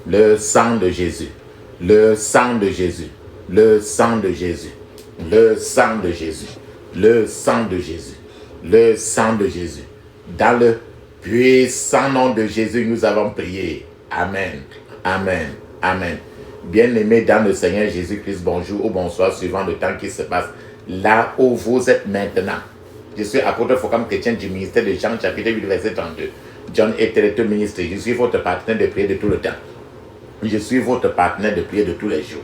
Le sang de Jésus. Le sang de Jésus. Le sang de Jésus. Le sang de Jésus. Le sang de Jésus. Le sang de Jésus. Dans le puissant nom de Jésus, nous avons prié. Amen. Amen. Amen. Bien-aimés dans le Seigneur Jésus-Christ, bonjour ou bonsoir, suivant le temps qui se passe. Là où vous êtes maintenant. Je suis apôtre Focam chrétien du ministère de Jean, chapitre 8, verset 32. John est le ministre. Je suis votre partenaire de prière de tout le temps. Je suis votre partenaire de prière de tous les jours.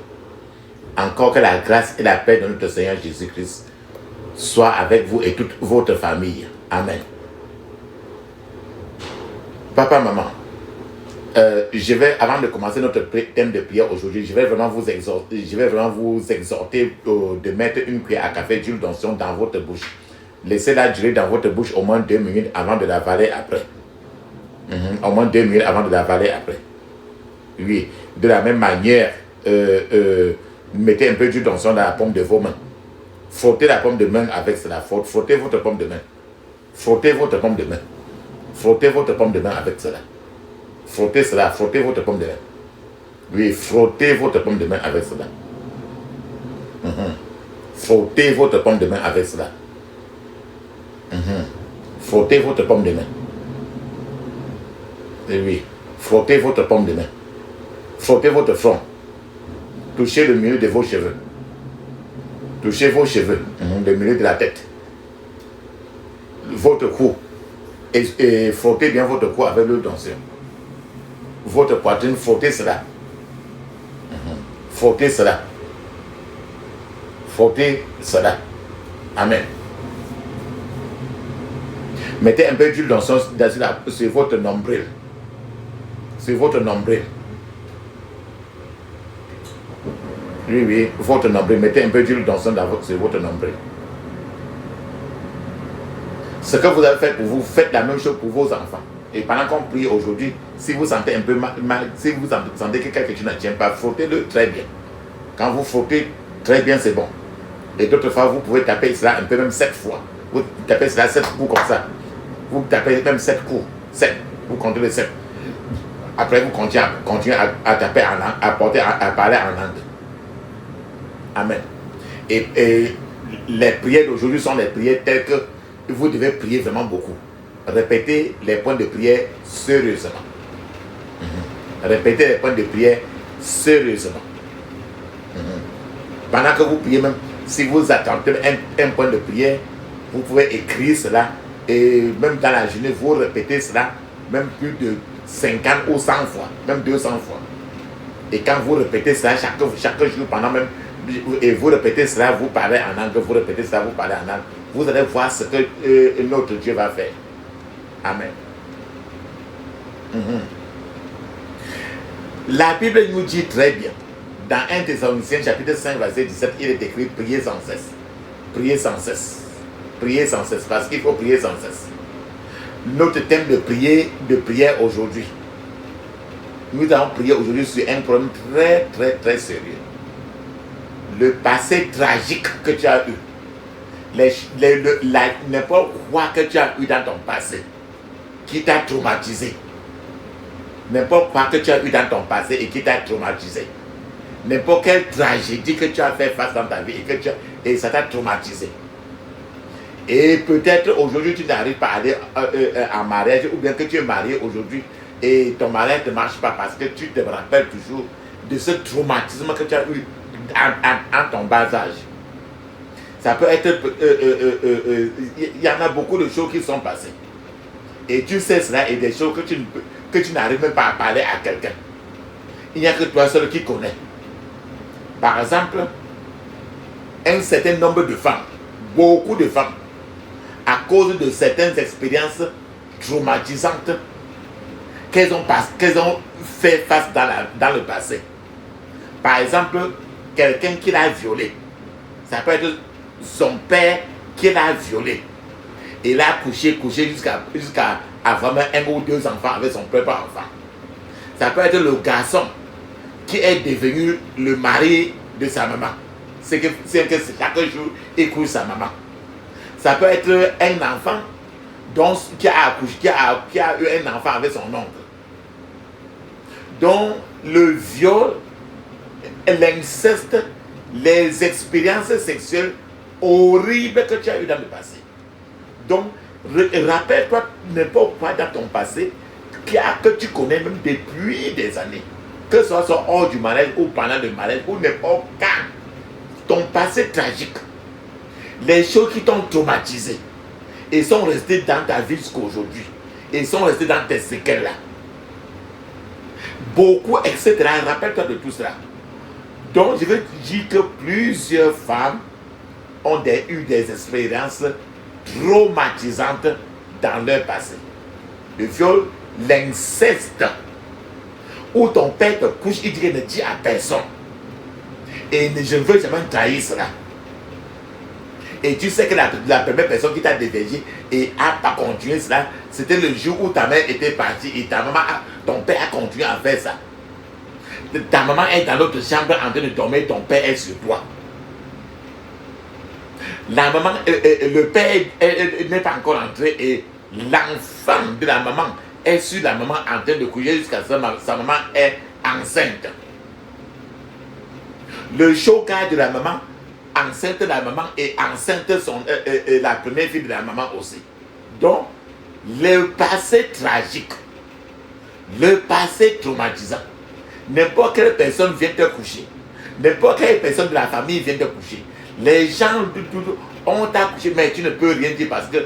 Encore que la grâce et la paix de notre Seigneur Jésus-Christ soient avec vous et toute votre famille. Amen. Papa, maman, avant de commencer notre thème de prière aujourd'hui, je vais vraiment vous exhorter de mettre une cuillère à café d'huile d'onction dans votre bouche. Laissez-la durer dans votre bouche au moins 2 minutes avant de l'avaler après. Au moins 2 minutes avant de l'avaler après. Oui, de la même manière, mettez un peu d'huile d'onction dans la paume de vos mains. Frottez la paume de main avec cela. Frottez votre paume de main. Frottez votre paume de main. Frottez votre paume de main avec cela. Frottez cela, frottez votre paume de main. Oui, frottez votre paume de main avec cela. Frottez votre paume de main avec cela. Frottez votre paume de main. Et oui, frottez votre paume de main. Frottez votre front. Touchez le milieu de vos cheveux. Touchez vos cheveux, le milieu de la tête. Votre cou. Et frottez bien votre cou avec l'huile d'onction. Votre poitrine, frottez cela. Frottez cela. Frottez cela. Amen. Mettez un peu d'huile d'onction sur votre nombril. Sur votre nombril. Oui, votre nombril. Mettez un peu d'huile d'onction sur votre nombril. Ce que vous avez fait pour vous, faites la même chose pour vos enfants. Et pendant qu'on prie aujourd'hui, si vous sentez un peu mal, si vous sentez que quelque chose ne tient pas, frottez-le très bien. Quand vous frottez très bien, c'est bon. Et d'autres fois, vous pouvez taper cela un peu, même 7 fois. Vous tapez cela 7 coups comme ça. Vous tapez même 7 coups. 7. Vous comptez les 7. Après, vous continuez à taper, à parler en langue. Amen. Et les prières d'aujourd'hui sont les prières telles que vous devez prier vraiment beaucoup. Répétez les points de prière sérieusement. Répétez les points de prière sérieusement. Pendant que vous priez, même si vous attendez un point de prière, vous pouvez écrire cela et même dans la journée, vous répétez cela même plus de 50 ou 100 fois, même 200 fois. Et quand vous répétez cela chaque jour, pendant même, et vous répétez cela, vous parlez en anglais, vous répétez cela, vous parlez en anglais, vous allez voir ce que notre Dieu va faire. Amen. La Bible nous dit très bien, dans 1 Thessaloniciens chapitre 5 verset 17, il est écrit priez sans cesse. Priez sans cesse. Priez sans cesse, parce qu'il faut prier sans cesse. Notre thème de prière aujourd'hui, nous allons prier aujourd'hui sur un problème très très très sérieux. Le passé tragique que tu as eu, n'importe quoi que tu as eu dans ton passé, qui t'a traumatisé. N'importe quoi que tu as eu dans ton passé et qui t'a traumatisé. N'importe quelle tragédie que tu as fait face dans ta vie et ça t'a traumatisé. Et peut-être aujourd'hui tu n'arrives pas à aller en mariage, ou bien que tu es marié aujourd'hui et ton mariage ne marche pas parce que tu te rappelles toujours de ce traumatisme que tu as eu en ton bas âge. Ça peut être, il y en a beaucoup de choses qui sont passées. Et tu sais cela et des choses que tu n'arrives même pas à parler à quelqu'un. Il n'y a que toi seul qui connais. Par exemple, un certain nombre de femmes, beaucoup de femmes, à cause de certaines expériences traumatisantes qu'elles ont fait face dans le passé. Par exemple, quelqu'un qui l'a violé. Ça peut être son père qui l'a violé. Et il a couché jusqu'à avoir 1 ou 2 enfants avec son propre enfant. Ça peut être le garçon qui est devenu le mari de sa maman. C'est que chaque jour, il couche sa maman. Ça peut être un enfant qui a eu un enfant avec son oncle. Donc, le viol, l'inceste, les expériences sexuelles horribles que tu as eues dans le passé. Donc, rappelle-toi n'importe quoi dans ton passé que tu connais même depuis des années. Que ce soit hors du mariage ou pendant le mariage ou n'importe quand. Ton passé tragique. Les choses qui t'ont traumatisé et sont restées dans ta vie jusqu'à aujourd'hui. Et sont restées dans tes séquelles là. Beaucoup, etc. Rappelle-toi de tout cela. Donc, je veux dire que plusieurs femmes ont eu des expériences traumatisantes dans leur passé. Le viol, l'inceste, où ton père te couche, il dit qu'il ne dit à personne. Et je ne veux jamais trahir cela. Et tu sais que la première personne qui t'a dévergé et n'a pas continué cela, c'était le jour où ta mère était partie et ton père a continué à faire ça. Ta maman est dans l'autre chambre en train de dormir, ton père est sur toi. La maman, le père n'est pas encore entré et l'enfant de la maman est sur la maman en train de coucher jusqu'à ce que sa maman est enceinte. Le chocat de la maman, enceinte de la maman et enceinte la première fille de la maman aussi. Donc, le passé tragique, le passé traumatisant, n'importe quelle personne vient te coucher, n'importe quelle personne de la famille vient te coucher, les gens ont t'a couché, mais tu ne peux rien dire parce que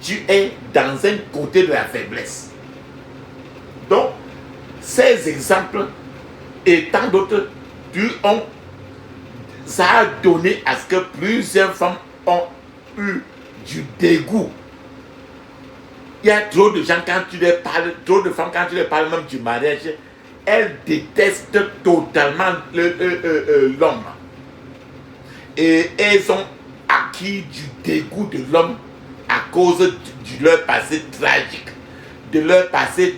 tu es dans un côté de la faiblesse. Donc, ces exemples et tant d'autres, ça a donné à ce que plusieurs femmes ont eu du dégoût. Il y a trop de gens quand tu leur parles, trop de femmes quand tu leur parles même du mariage, elles détestent totalement l'homme. Et elles ont acquis du dégoût de l'homme à cause de leur passé tragique, de leur passé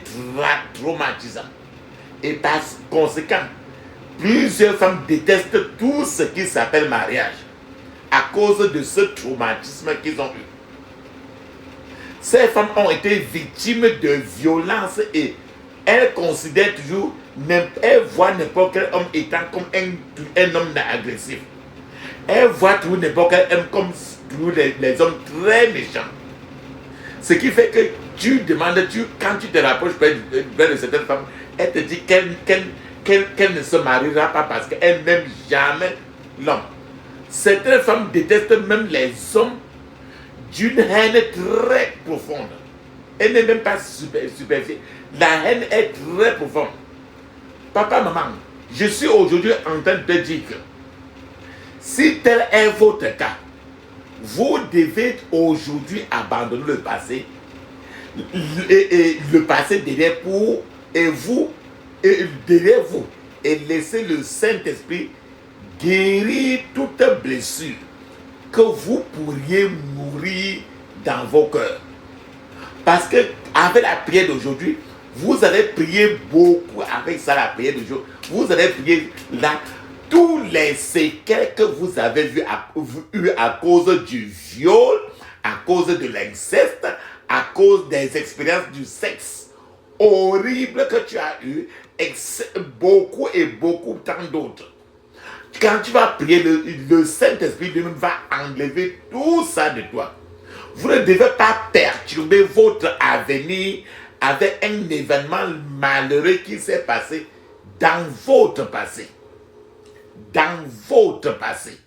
traumatisant. Et par conséquent, plusieurs femmes détestent tout ce qui s'appelle mariage à cause de ce traumatisme qu'ils ont eu. Ces femmes ont été victimes de violences et elles considèrent toujours, elles voient n'importe quel homme étant comme un homme agressif. Elles voient toujours n'importe quel homme comme toujours les hommes très méchants. Ce qui fait que tu demandes, quand tu te rapproches près de certaines femmes, elles te disent qu'elle ne se mariera pas parce qu'elle n'aime jamais l'homme. Certaines femmes détestent même les hommes d'une haine très profonde. Elle n'est même pas superficielle. La haine est très profonde. Papa, maman, je suis aujourd'hui en train de te dire que si tel est votre cas, vous devez aujourd'hui abandonner le passé, le passé derrière vous, derrière vous, et laisser le Saint-Esprit guérir toute blessure que vous pourriez mourir dans vos cœurs. Parce que avec la prière d'aujourd'hui, vous allez prier beaucoup avec ça, la prière d'aujourd'hui. Vous allez prier là tous les séquelles que vous avez eu à cause du viol, à cause de l'inceste, à cause des expériences du sexe horribles que tu as eu, beaucoup et beaucoup tant d'autres. Quand tu vas prier, le Saint-Esprit lui-même va enlever tout ça de toi. Vous ne devez pas perturber votre avenir avec un événement malheureux qui s'est passé dans votre passé. Dans votre passé.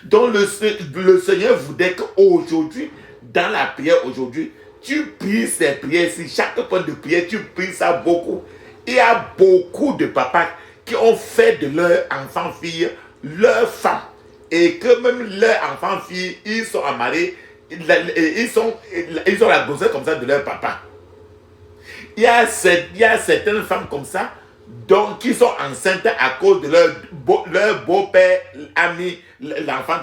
Donc le Seigneur voudrait qu'aujourd'hui, dans la prière aujourd'hui, tu pries ces prières. Si chaque point de prière, tu pries ça beaucoup. Il y a beaucoup de papas qui ont fait de leur enfant-fille leur femme. Et que même leur enfant-fille, ils sont amarrés, ils ont la grossesse comme ça de leur papa. Il y a certaines femmes comme ça donc, qui sont enceintes à cause de leur beau-père a mis l'enfant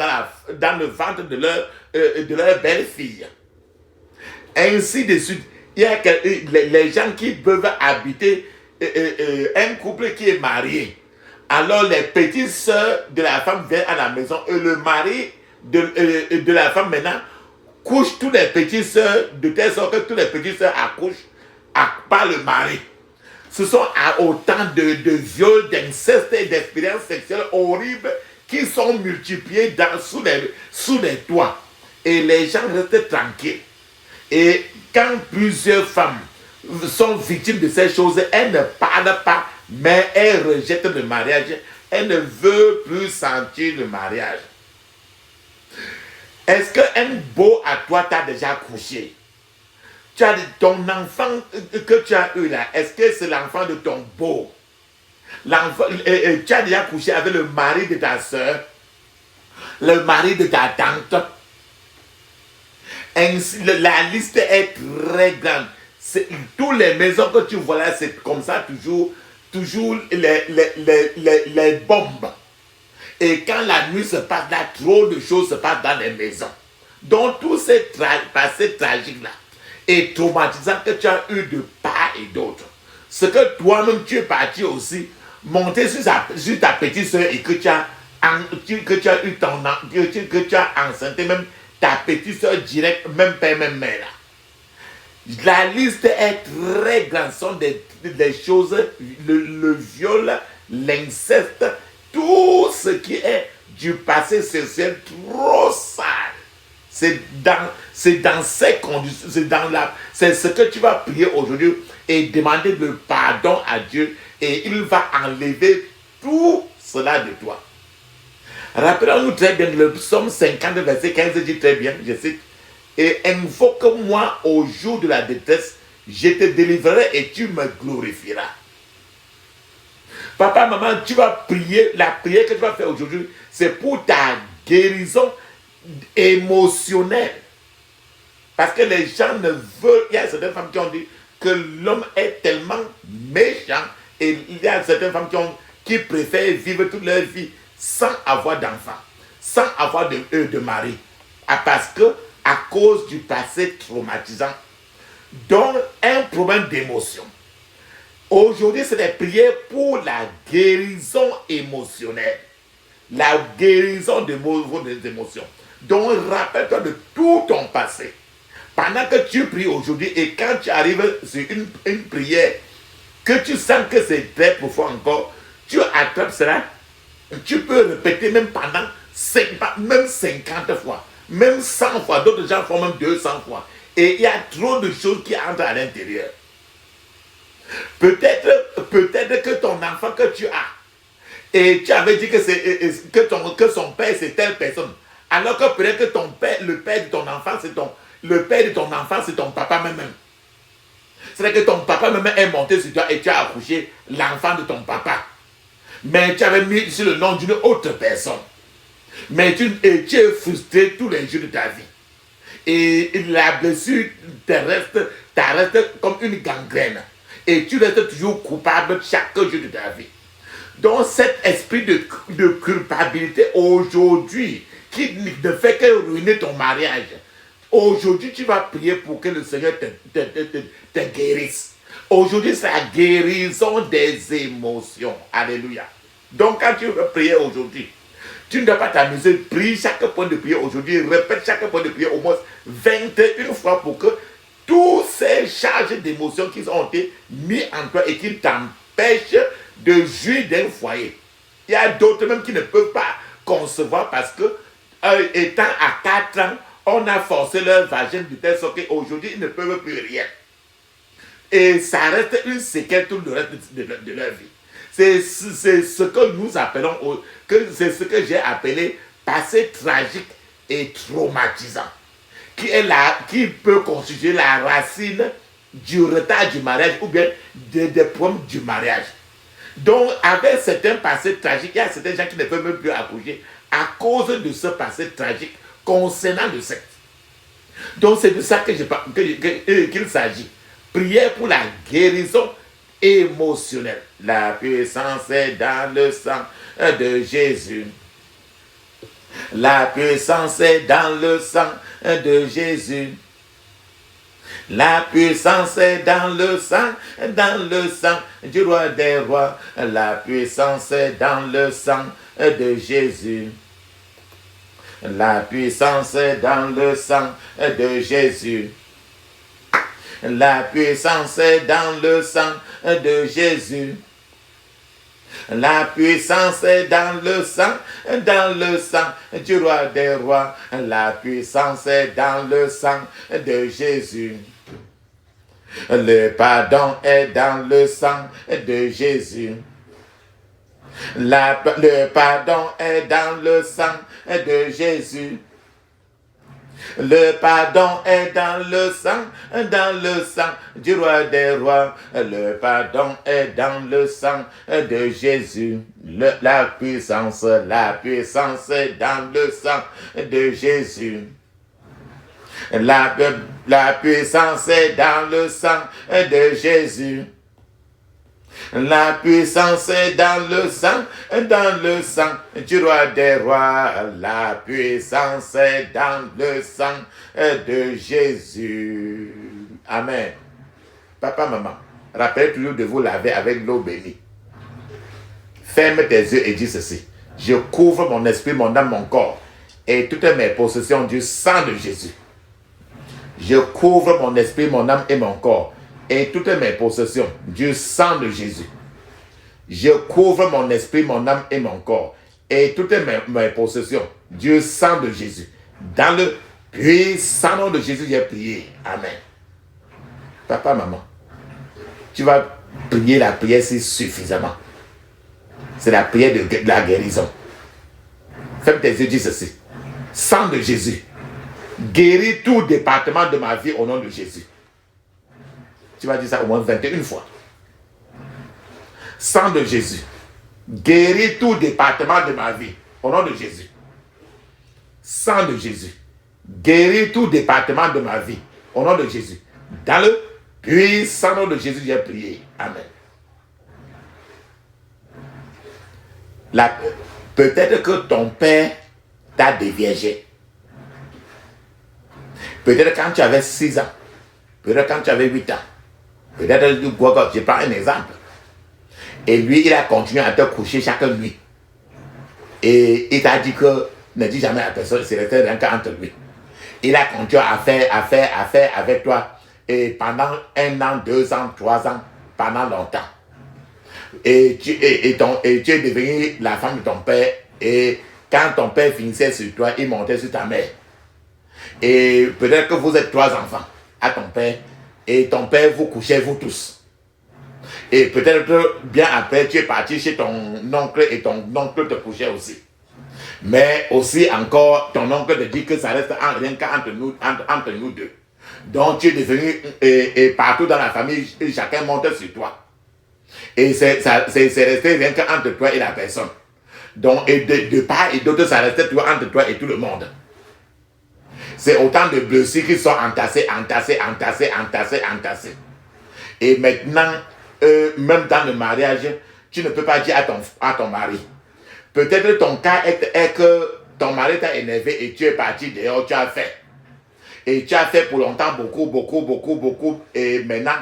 dans le ventre de leur belle-fille. Ainsi de suite, il y a les gens qui peuvent habiter un couple qui est marié. Alors les petites sœurs de la femme viennent à la maison et le mari de la femme maintenant couche tous les petites sœurs de telle sorte que tous les petites sœurs accouchent par le mari. Ce sont autant de viols, d'inceste et d'expériences sexuelles horribles qui sont multipliées sous les toits. Et les gens restent tranquilles. Et quand plusieurs femmes sont victimes de ces choses, elles ne parlent pas, mais elles rejettent le mariage. Elles ne veulent plus sentir le mariage. Est-ce qu'un beau à toi t'a déjà couché? Tu as ton enfant que tu as eu là, est-ce que c'est l'enfant de ton beau? Tu as déjà couché avec le mari de ta soeur, le mari de ta tante. Ainsi, la liste est très grande. Toutes les maisons que tu vois là, c'est comme ça toujours les bombes. Et quand la nuit se passe là, trop de choses se passent dans les maisons. Donc tout ce passé tragique là et traumatisant que tu as eu de part et d'autre. Ce que toi-même tu es parti aussi monter sur ta petite soeur et que tu as eu que tu as enceinté même ta petite soeur direct, même père, même mère là. La liste est très grande. Ce sont des choses, le viol, l'inceste, tout ce qui est du passé sexuel trop sale. C'est dans ces conditions, c'est ce que tu vas prier aujourd'hui et demander le pardon à Dieu et il va enlever tout cela de toi. Rappelons-nous très bien, le psaume 50, verset 15 dit très bien, je cite, et invoque-moi au jour de la détresse, je te délivrerai et tu me glorifieras. Papa, maman, tu vas prier, la prière que tu vas faire aujourd'hui, c'est pour ta guérison émotionnelle. Parce que les gens ne veulent, il y a certaines femmes qui ont dit que l'homme est tellement méchant et il y a certaines femmes qui préfèrent vivre toute leur vie sans avoir d'enfants, sans avoir de mari. Parce que, à cause du passé traumatisant, donc un problème d'émotion. Aujourd'hui, c'est des prières pour la guérison émotionnelle. La guérison des émotions. Donc, rappelle-toi de tout ton passé. Pendant que tu pries aujourd'hui et quand tu arrives sur une prière, que tu sens que c'est très profond encore, tu attrapes cela, tu peux répéter même pendant même 50 fois, même 100 fois, d'autres gens font même 200 fois. Et il y a trop de choses qui entrent à l'intérieur. Peut-être que ton enfant que tu as, et tu avais dit que son père c'est telle personne, alors que peut-être que le père de ton enfant c'est ton papa même. C'est-à-dire que ton papa même est monté sur toi et tu as accouché l'enfant de ton papa. Mais tu avais mis sur le nom d'une autre personne. Mais tu es frustré tous les jours de ta vie. Et la blessure t'arrête comme une gangrène. Et tu restes toujours coupable chaque jour de ta vie. Donc cet esprit de culpabilité aujourd'hui, qui ne fait que ruiner ton mariage, aujourd'hui tu vas prier pour que le Seigneur te guérisse. Aujourd'hui c'est la guérison des émotions. Alléluia. Donc quand tu veux prier aujourd'hui, tu ne dois pas t'amuser, prie chaque point de prière aujourd'hui, répète chaque point de prière au moins 21 fois pour que toutes ces charges d'émotions qui ont été mises en toi et qui t'empêchent de jouir d'un foyer. Il y a d'autres même qui ne peuvent pas concevoir parce que, étant à 4 ans, on a forcé leur vagin de telle sorte qu'aujourd'hui, ils ne peuvent plus rien. Et ça reste une séquelle tout le reste de leur vie. C'est ce que nous appelons, c'est ce que j'ai appelé passé tragique et traumatisant, qui peut constituer la racine du retard du mariage ou bien des problèmes du mariage. Donc, avec certains passés tragiques, il y a certains gens qui ne peuvent même plus accoucher à cause de ce passé tragique concernant le sexe. Donc, c'est de ça qu'il s'agit. Prière pour la guérison émotionnelle. La puissance est dans le sang de Jésus. La puissance est dans le sang de Jésus. La puissance est dans le sang du roi des rois. La puissance est dans le sang de Jésus. La puissance est dans le sang de Jésus. La puissance est dans le sang de Jésus. La puissance est dans le sang du roi des rois. La puissance est dans le sang de Jésus. Le pardon est dans le sang de Jésus. Le pardon est dans le sang de Jésus. Le pardon est dans le sang du roi des rois. Le pardon est dans le sang de Jésus. La puissance est dans le sang de Jésus. La puissance est dans le sang de Jésus. La puissance est dans le sang du roi des rois. La puissance est dans le sang de Jésus. Amen. Papa, maman, rappelle toujours de vous laver avec l'eau bénie. Ferme tes yeux et dis ceci. Je couvre mon esprit, mon âme, mon corps et toutes mes possessions du sang de Jésus. Je couvre mon esprit, mon âme et mon corps et toutes mes possessions du sang de Jésus. Je couvre mon esprit, mon âme et mon corps et toutes mes possessions du sang de Jésus. Dans le puissant nom de Jésus, j'ai prié. Amen. Papa, maman, tu vas prier la prière si suffisamment. C'est la prière de la guérison. Ferme tes yeux, dis ceci. Sang de Jésus, guéris tout département de ma vie au nom de Jésus. Tu vas dire ça au moins 21 fois. Sang de Jésus, guéris tout département de ma vie au nom de Jésus. Sang de Jésus, guéris tout département de ma vie au nom de Jésus. Dans le puissant nom de Jésus, j'ai prié. Amen. Peut-être que ton père t'a déviégé. Peut-être quand tu avais 6 ans. Peut-être quand tu avais 8 ans. Peut-être, je prends un exemple. Et lui, il a continué à te coucher chaque nuit. Et il t'a dit que ne dis jamais à personne, c'est resté rien qu'entre lui. Il a continué à faire avec toi. Et pendant 1 an, 2 ans, 3 ans, pendant longtemps. Et tu es devenu la femme de ton père. Et quand ton père finissait sur toi, il montait sur ta mère. Et peut-être que vous êtes 3 enfants à ton père. Et ton père vous couchez, vous tous. Et peut-être que bien après, tu es parti chez ton oncle et ton oncle te couchait aussi. Mais aussi encore, ton oncle te dit que ça reste rien qu'entre nous deux. Donc tu es devenu, et partout dans la famille, chacun monte sur toi. Et c'est resté rien qu'entre toi et la personne. Donc, et de part et d'autre, ça restait toujours entre toi et tout le monde. C'est autant de blessures qui sont entassées. Et maintenant, même dans le mariage, tu ne peux pas dire à ton mari. Peut-être ton cas est que ton mari t'a énervé et tu es parti dehors, tu as fait. Et tu as fait pour longtemps beaucoup. Et maintenant,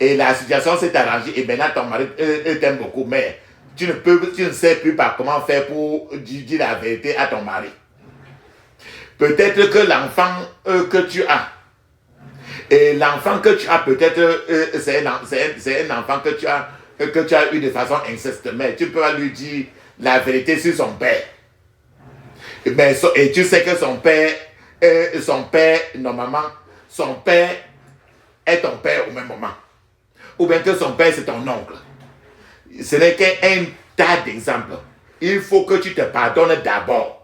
et la situation s'est arrangée et maintenant ton mari t'aime beaucoup. Mais tu ne sais plus pas comment faire pour dire la vérité à ton mari. Peut-être que l'enfant que tu as, et l'enfant que tu as, peut-être c'est un enfant que tu as eu de façon inceste, mais tu peux lui dire la vérité sur son père. Et tu sais que son père, normalement, son père est ton père au même moment. Ou bien que son père c'est ton oncle. Ce n'est qu'un tas d'exemples. Il faut que tu te pardonnes d'abord.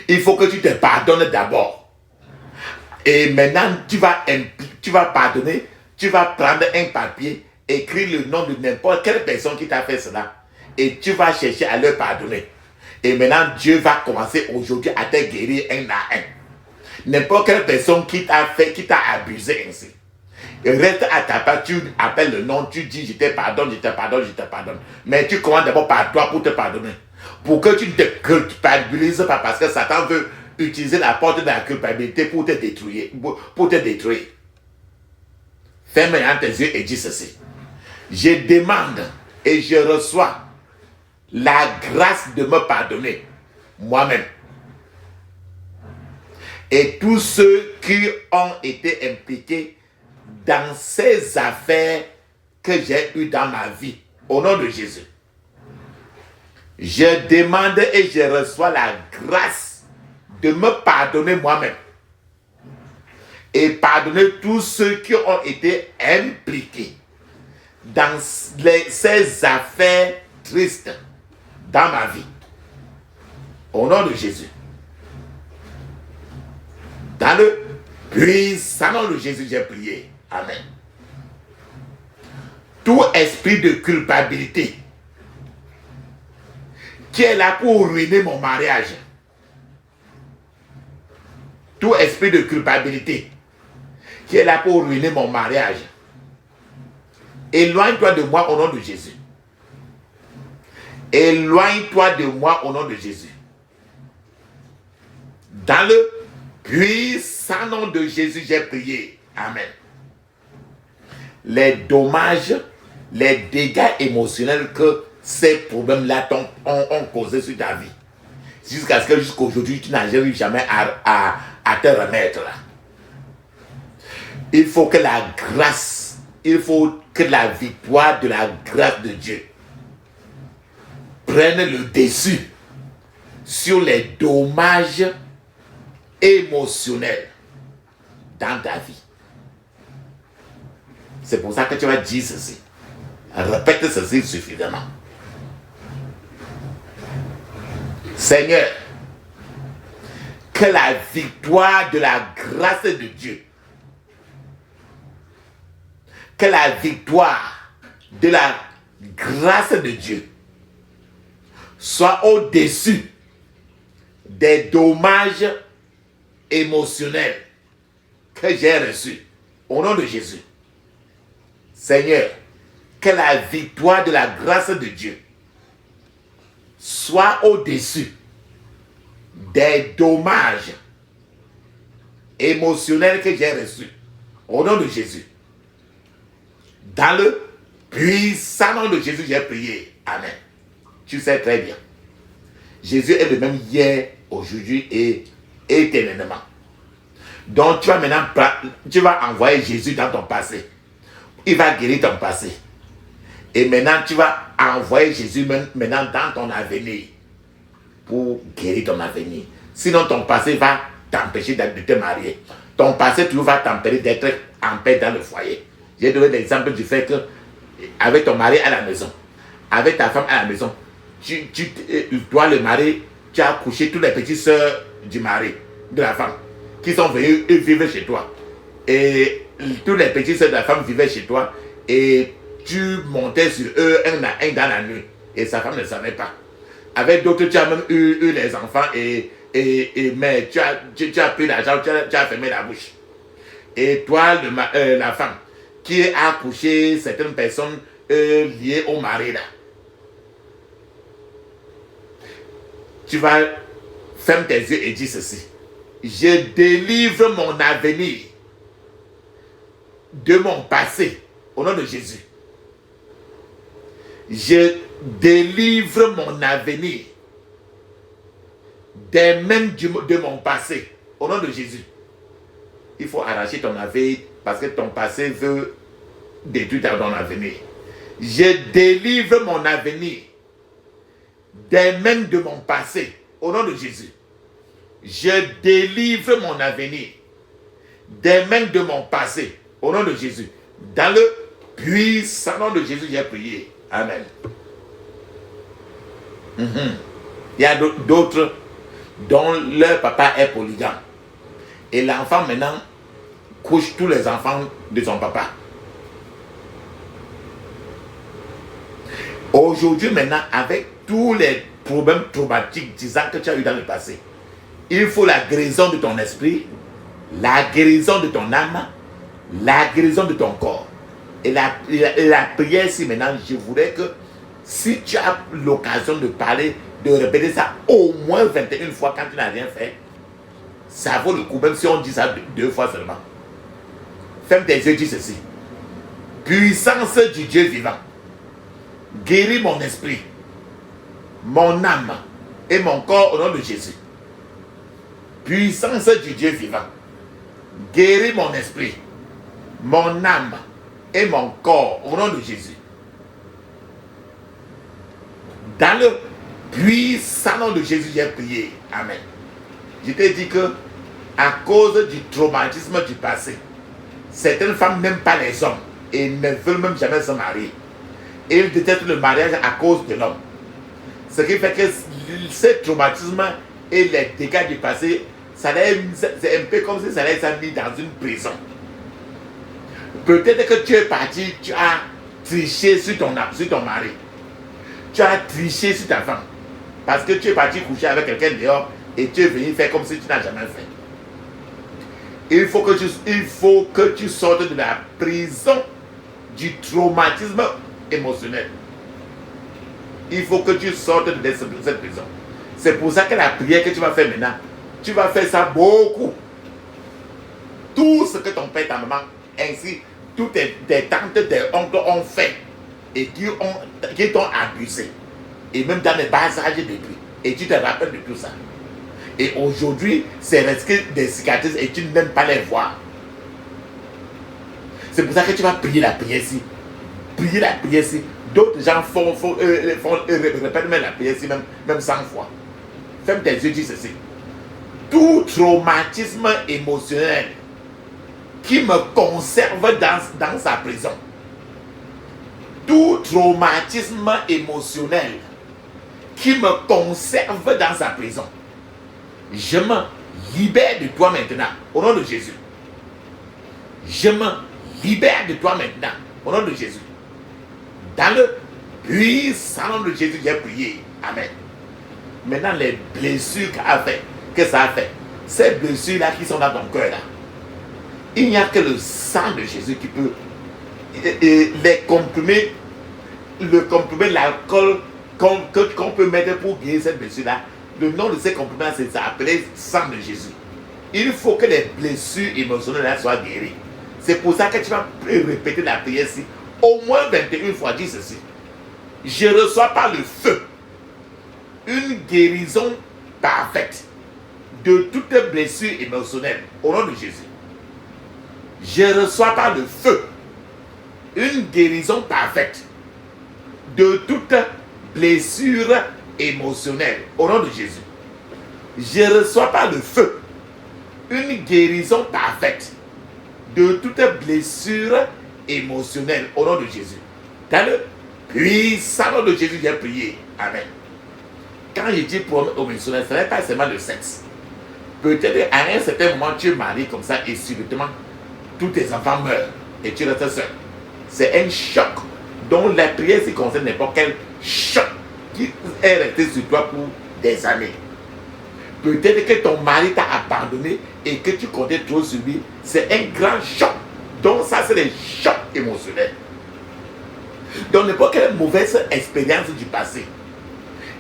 Il faut que tu te pardonnes d'abord. Et maintenant, tu vas pardonner. Tu vas prendre un papier, écrire le nom de n'importe quelle personne qui t'a fait cela. Et tu vas chercher à leur pardonner. Et maintenant, Dieu va commencer aujourd'hui à te guérir un à un. N'importe quelle personne qui t'a abusé ainsi. Reste à ta part, tu appelles le nom, tu dis je te pardonne. Mais tu commences d'abord par toi pour te pardonner. Pour que tu ne te culpabilises pas parce que Satan veut utiliser la porte de la culpabilité pour te détruire. Ferme maintenant tes yeux et dis ceci. Je demande et je reçois la grâce de me pardonner moi-même. Et tous ceux qui ont été impliqués dans ces affaires que j'ai eues dans ma vie, au nom de Jésus. Je demande et je reçois la grâce de me pardonner moi-même et pardonner tous ceux qui ont été impliqués dans ces affaires tristes dans ma vie. Au nom de Jésus. Dans le puissant nom de Jésus, j'ai prié. Amen. Tout esprit de culpabilité qui est là pour ruiner mon mariage. Tout esprit de culpabilité qui est là pour ruiner mon mariage. Éloigne-toi de moi au nom de Jésus. Éloigne-toi de moi au nom de Jésus. Dans le puissant nom de Jésus, j'ai prié. Amen. Les dommages, les dégâts émotionnels que ces problèmes-là ont causé sur ta vie, jusqu'aujourd'hui, tu n'as jamais à te remettre là. Il faut que la grâce, il faut que la victoire de la grâce de Dieu prenne le dessus sur les dommages émotionnels dans ta vie. C'est pour ça que tu vas dire ceci. Répète ceci suffisamment. Seigneur, que la victoire de la grâce de Dieu, que la victoire de la grâce de Dieu soit au-dessus des dommages émotionnels que j'ai reçus. Au nom de Jésus. Seigneur, que la victoire de la grâce de Dieu soit au-dessus des dommages émotionnels que j'ai reçus. Au nom de Jésus. Dans le puissant nom de Jésus, j'ai prié. Amen. Tu sais très bien. Jésus est le même hier, aujourd'hui et éternellement. Donc tu vas envoyer Jésus dans ton passé. Il va guérir ton passé. Et maintenant, tu vas envoyer Jésus maintenant dans ton avenir pour guérir ton avenir. Sinon, ton passé va t'empêcher de te marier. Ton passé toujours va t'empêcher d'être en paix dans le foyer. J'ai donné l'exemple du fait que avec ton mari à la maison, avec ta femme à la maison, toi le mari, tu as couché toutes les petites sœurs du mari, de la femme, qui sont venues vivre chez toi. Et toutes les petites sœurs de la femme vivaient chez toi et tu montais sur eux un à un dans la nuit et sa femme ne savait pas. Avec d'autres, tu as même eu les enfants mais tu as pris l'argent, tu as fermé la bouche. Et toi, la femme, qui a couché certaines personnes liées au mari là, tu vas fermer tes yeux et dire ceci. Je délivre mon avenir de mon passé au nom de Jésus. Je délivre mon avenir des mains de mon passé au nom de Jésus. Il faut arracher ton avenir parce que ton passé veut détruire ton avenir. Je délivre mon avenir des mains de mon passé au nom de Jésus. Je délivre mon avenir des mains de mon passé au nom de Jésus. Dans le puissant nom de Jésus, j'ai prié. Amen. Il y a d'autres dont leur papa est polygame. Et l'enfant maintenant couche tous les enfants de son papa. Aujourd'hui maintenant, avec tous les problèmes traumatiques disant que tu as eu dans le passé, il faut la guérison de ton esprit, la guérison de ton âme, la guérison de ton corps. Et la prière ici maintenant, je voudrais que si tu as l'occasion de parler, de répéter ça au moins 21 fois quand tu n'as rien fait, ça vaut le coup, même si on dit ça 2 fois seulement. Ferme tes yeux, dis ceci. Puissance du Dieu vivant, guéris mon esprit, mon âme et mon corps au nom de Jésus. Puissance du Dieu vivant, guéris mon esprit, mon âme et mon corps au nom de Jésus. Dans le puissant nom de Jésus, j'ai prié. Amen. Je t'ai dit que à cause du traumatisme du passé, certaines femmes n'aiment pas les hommes et ne veulent même jamais se marier. Et ils détestent le mariage à cause de l'homme. Ce qui fait que ce traumatisme et les dégâts du passé, c'est un peu comme si ça les a mis dans une prison. Peut-être que tu es parti, tu as triché sur ton mari. Tu as triché sur ta femme. Parce que tu es parti coucher avec quelqu'un dehors et tu es venu faire comme si tu n'as jamais fait. Il faut que tu sortes de la prison du traumatisme émotionnel. Il faut que tu sortes de cette prison. C'est pour ça que la prière que tu vas faire maintenant, tu vas faire ça beaucoup. Tout ce que ton père et ta maman, ainsi toutes tes tantes, tes oncles ont fait et qui t'ont abusé. Et même dans les bas âges depuis. Et tu te rappelles de tout ça. Et aujourd'hui, c'est resté des cicatrices et tu n'aimes pas les voir. C'est pour ça que tu vas prier la prière ici. Prier la prière ici. D'autres gens répètent même la prière ici, même 100 fois. Ferme tes yeux, dis ceci. Tout traumatisme émotionnel qui me conserve dans sa prison. Tout traumatisme émotionnel qui me conserve dans sa prison. Je me libère de toi maintenant, au nom de Jésus. Je me libère de toi maintenant, au nom de Jésus. Dans le puissant nom de Jésus, j'ai prié. Amen. Maintenant, les blessures que ça a fait, ces blessures-là qui sont dans ton cœur, là, il n'y a que le sang de Jésus qui peut les comprimer, l'alcool qu'on peut mettre pour guérir cette blessure-là. Le nom de ces comprimés, c'est appelé sang de Jésus. Il faut que les blessures émotionnelles soient guéries. C'est pour ça que tu vas répéter la prière ici. Au moins 21 fois, dis ceci. Je reçois par le feu une guérison parfaite de toute blessure émotionnelle au nom de Jésus. Je reçois par le feu une guérison parfaite de toute blessure émotionnelle au nom de Jésus. Je reçois par le feu une guérison parfaite de toute blessure émotionnelle au nom de Jésus. Dans le puissant nom de Jésus, j'ai prié. Amen. Quand je dis problème émotionnel, ce n'est pas seulement le sexe. Peut-être à un certain moment, tu es marié comme ça et subitement, tous tes enfants meurent et tu restes seul. C'est un choc dont la prière se concerne n'importe quel choc qui est resté sur toi pour des années. Peut-être que ton mari t'a abandonné et que tu comptais trop sur lui. C'est un grand choc. Donc ça, c'est les chocs émotionnels. Donc n'importe quelle mauvaise expérience du passé.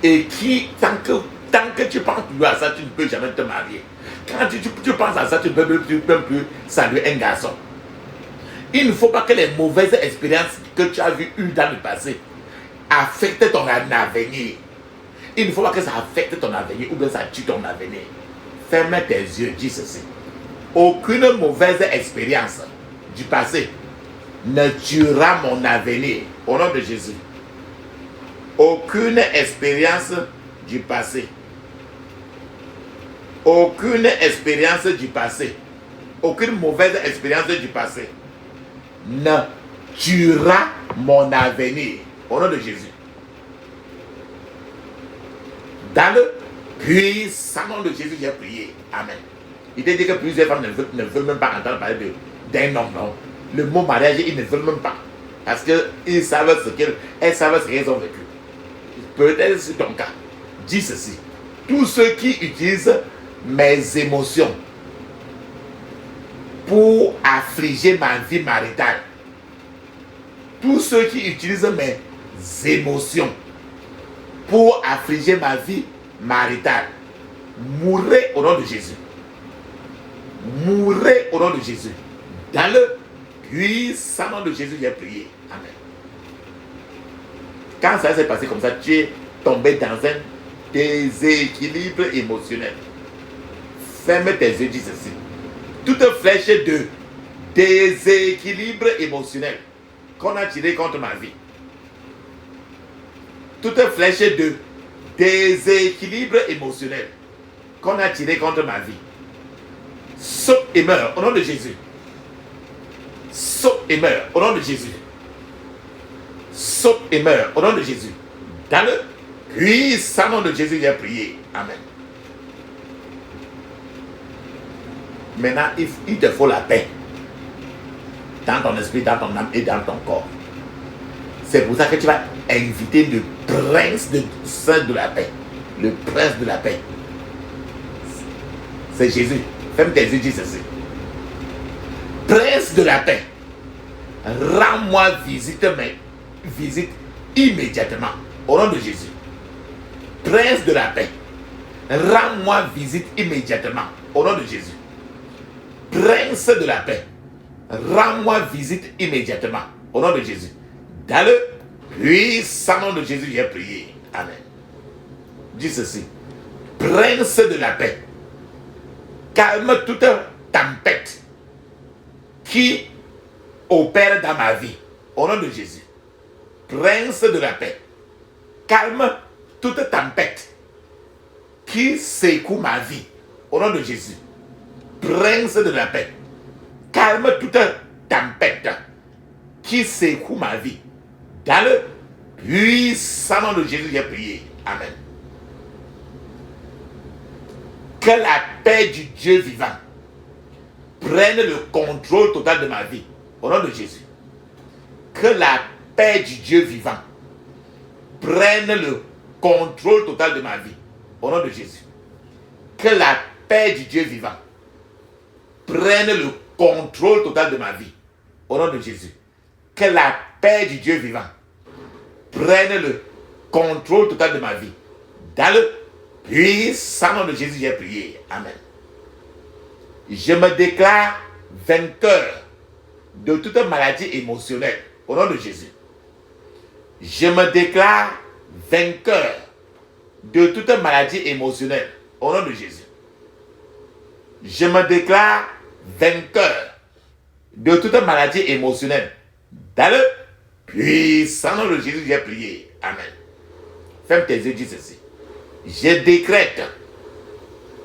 Et qui, tant que tu penses toujours à ça, tu ne peux jamais te marier. Quand tu penses à ça, tu ne peux plus saluer un garçon. Il ne faut pas que les mauvaises expériences que tu as eues dans le passé affectent ton avenir. Il ne faut pas que ça affecte ton avenir ou bien ça tue ton avenir. Ferme tes yeux, dis ceci. Aucune mauvaise expérience du passé ne tuera mon avenir. Au nom de Jésus. Aucune expérience du passé. Aucune expérience du passé. Aucune mauvaise expérience du passé ne tuera mon avenir. Au nom de Jésus. Dans le puissant nom de Jésus, j'ai prié. Amen. Il te dit que plusieurs femmes ne veulent même pas entendre parler d'un homme, non. Le mot mariage, ils ne veulent même pas. Parce qu'elles savent ce qu'elles ont vécu. Peut-être c'est ton cas. Dis ceci. Tous ceux qui utilisent mes émotions pour affliger ma vie maritale, tous ceux qui utilisent mes émotions pour affliger ma vie maritale, mourrez au nom de Jésus. Mourrez au nom de Jésus. Dans le puissant nom de Jésus, j'ai prié. Amen. Quand ça s'est passé comme ça, tu es tombé dans un déséquilibre émotionnel. Ferme tes yeux, dis ceci. Toute flèche de déséquilibre émotionnel qu'on a tiré contre ma vie. Toute flèche de déséquilibre émotionnel qu'on a tiré contre ma vie saute et meurt au nom de Jésus. Saute et meurt au nom de Jésus. Saute et meurt au nom de Jésus. Dans le puissant nom de Jésus, j'ai prié. Amen. Maintenant, il te faut la paix dans ton esprit, dans ton âme et dans ton corps. C'est pour ça que tu vas inviter le prince de la paix. Le prince de la paix. C'est Jésus. Ferme tes yeux, dis ceci. Prince de la paix, rends-moi visite immédiatement. Au nom de Jésus. Prince de la paix, rends-moi visite immédiatement. Au nom de Jésus. Prince de la paix, rends-moi visite immédiatement. Au nom de Jésus. Dans le puissant nom de Jésus, j'ai prié. Amen. Dis ceci. Prince de la paix, calme toute tempête qui opère dans ma vie. Au nom de Jésus. Prince de la paix, calme toute tempête qui secoue ma vie. Au nom de Jésus. Prince de la paix, calme toute tempête qui secoue ma vie. Dans le puissant nom de Jésus, j'ai prié. Amen. Que la paix du Dieu vivant prenne le contrôle total de ma vie. Au nom de Jésus. Que la paix du Dieu vivant prenne le contrôle total de ma vie. Au nom de Jésus. Que la paix du Dieu vivant prenne le contrôle total de ma vie. Au nom de Jésus. Que la paix du Dieu vivant prenne le contrôle total de ma vie. Dans le puissant nom de Jésus, j'ai prié. Amen. Je me déclare vainqueur de toute maladie émotionnelle. Au nom de Jésus. Je me déclare vainqueur de toute maladie émotionnelle. Au nom de Jésus. Je me déclare vainqueur de toute maladie émotionnelle. Dans le puissant nom de Jésus, j'ai prié. Amen. Ferme tes yeux, dis ceci. Je décrète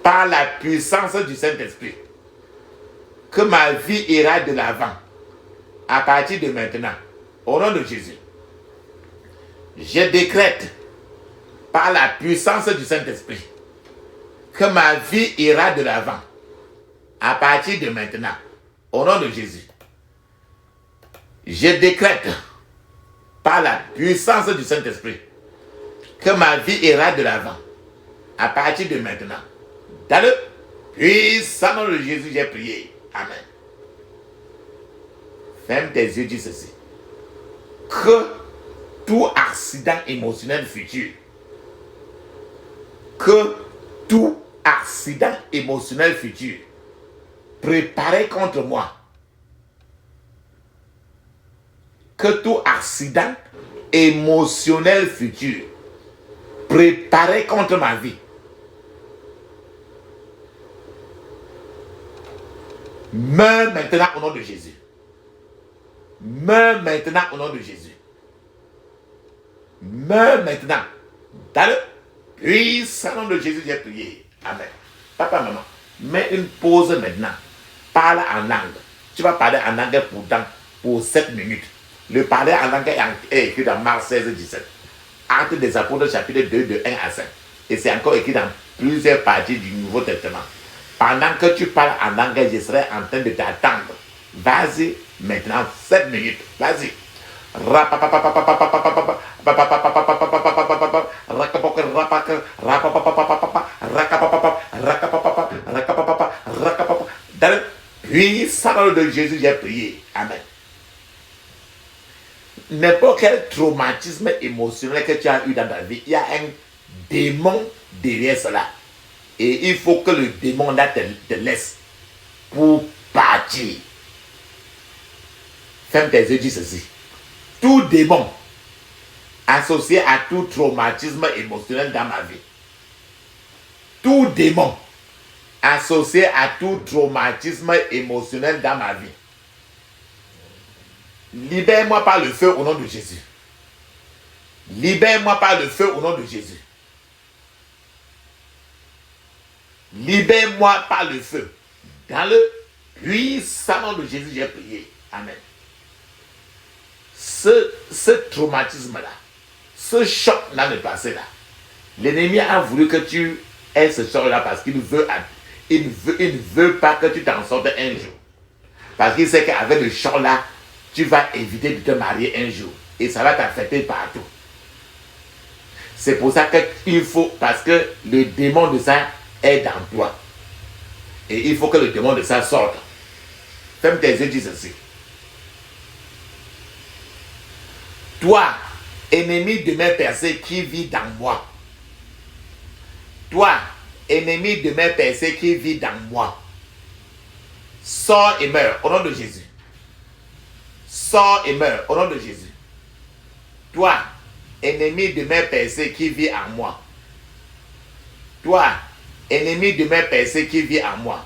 par la puissance du Saint-Esprit que ma vie ira de l'avant à partir de maintenant. Au nom de Jésus. Je décrète par la puissance du Saint-Esprit que ma vie ira de l'avant à partir de maintenant. Au nom de Jésus. Je décrète par la puissance du Saint-Esprit que ma vie ira de l'avant à partir de maintenant. Dans le puissant nom de Jésus, j'ai prié. Amen. Ferme tes yeux, dis ceci. Que tout accident émotionnel futur, que tout accident émotionnel futur préparé contre moi, que tout accident émotionnel futur préparé contre ma vie meurt maintenant au nom de Jésus. Meurt maintenant au nom de Jésus. Meurt maintenant. Dans le puissant nom de Jésus, j'ai prié. Amen. Papa, maman, mets une pause maintenant. Parle en langue. Tu vas parler en langue pour 7 minutes. Le parler en langue est écrit dans Marc 16, 17. Actes des Apôtres, chapitre 2, de 1 à 5. Et c'est encore écrit dans plusieurs parties du Nouveau Testament. Pendant que tu parles en langue, je serai en train de t'attendre. Vas-y, maintenant, 7 minutes. Vas-y. Dans le puissant nom de Jésus, j'ai prié. Amen. N'importe quel traumatisme émotionnel que tu as eu dans ta vie, il y a un démon derrière cela. Et il faut que le démon là te laisse pour partir. Ferme tes yeux, dis ceci. Tout démon associé à tout traumatisme émotionnel dans ma vie. Tout démon associé à tout traumatisme émotionnel dans ma vie. Libère-moi par le feu au nom de Jésus. Libère-moi par le feu au nom de Jésus. Libère-moi par le feu. Dans le puissant nom de Jésus, j'ai prié. Amen. Ce traumatisme-là, ce choc l'année passée là, l'ennemi a voulu que tu aies ce choc-là parce qu'il ne veut pas que tu t'en sortes un jour. Parce qu'il sait qu'avec le choc-là, tu vas éviter de te marier un jour. Et ça va t'affecter partout. C'est pour ça qu'il faut, parce que le démon de ça est dans toi. Et il faut que le démon de ça sorte. Ferme tes yeux, dis ceci. Toi, ennemi de mes percées qui vit dans moi. Toi, ennemi de mes percées qui vit dans moi. Sors et meurs au nom de Jésus. Sors et meurs au nom de Jésus. Toi, ennemi de mes percées qui vit en moi. Toi, ennemi de mes percées qui vit en moi.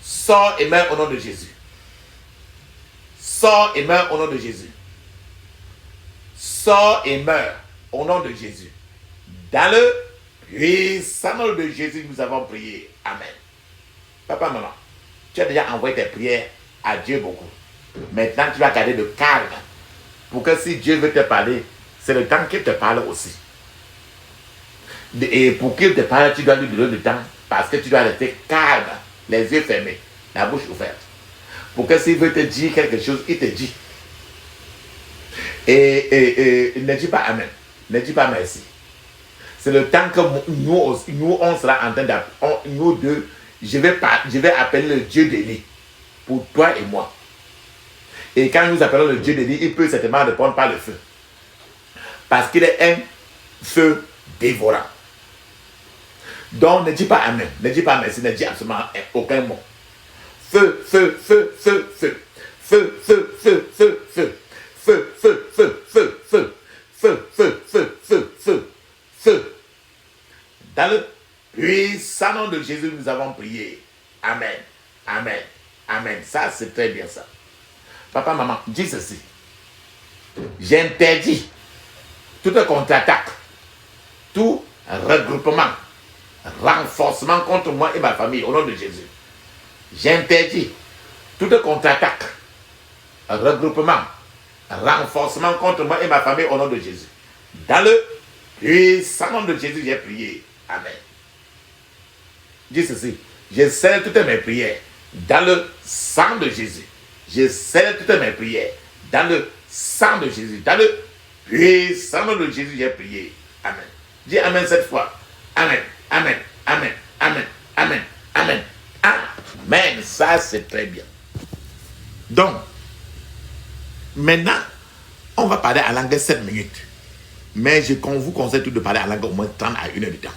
Sors et meurs au nom de Jésus. Sors et meurs au nom de Jésus. Sors et meurs au nom de Jésus. Dans le puissant nom de Jésus, nous avons prié. Amen. Papa, maman, tu as déjà envoyé tes prières à Dieu beaucoup. Maintenant, tu vas garder le calme. Pour que si Dieu veut te parler, c'est le temps qu'il te parle aussi. Et pour qu'il te parle, tu dois lui donner le temps. Parce que tu dois rester calme, les yeux fermés, la bouche ouverte. Pour que s'il veut te dire quelque chose, il te dit. Et ne dis pas Amen. Ne dis pas merci. C'est le temps que nous on sera en train d'appeler. Nous deux, je vais appeler le Dieu d'Élie. Pour toi et moi. Et quand nous appelons le Dieu d'Élie, il peut certainement répondre par le feu. Parce qu'il est un feu dévorant. Donc ne dis pas Amen. Ne dis pas merci. Ne dis absolument aucun mot. Feu, feu, feu, feu, feu. Feu, feu, feu, feu, feu. Feu, feu, feu, feu, feu. Feu, feu, feu, feu, feu. Feu. Dans le puissant nom de Jésus, nous avons prié. Amen. Amen. Amen. Ça, c'est très bien ça. Papa, maman, dis ceci. J'interdis toute contre-attaque, tout regroupement, renforcement contre moi et ma famille au nom de Jésus. J'interdis toute contre-attaque, regroupement, renforcement contre moi et ma famille au nom de Jésus. Dans le puissant nom de Jésus, j'ai prié. Amen. Dis ceci. Je scelle toutes mes prières dans le sang de Jésus. Je scelle toutes mes prières dans le sang de Jésus. Dans le puissant nom de Jésus, j'ai prié. Amen. Dis Amen cette fois. Amen. Amen. Amen. Amen. Amen. Amen. Amen. Ça, c'est très bien. Donc, maintenant, on va parler en langue 7 minutes. Mais je vous conseille tout de parler en langue au moins 30 à 1 heure de temps.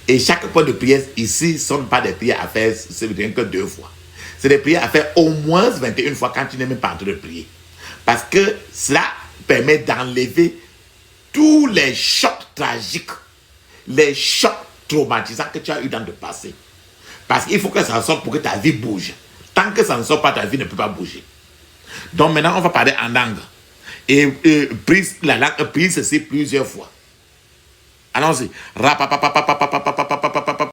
Et chaque point de prière ici ne sont pas des prières à faire rien que 2 fois. C'est des prières à faire au moins 21 fois quand tu n'es même pas en train de prier. Parce que cela permet d'enlever tous les chocs tragiques, les chocs traumatisants que tu as eu dans le passé. Parce qu'il faut que ça sorte pour que ta vie bouge. Tant que ça ne sort pas, ta vie ne peut pas bouger. Donc maintenant, on va parler en langue. Et prise la langue, prise ceci plusieurs fois. Allons-y.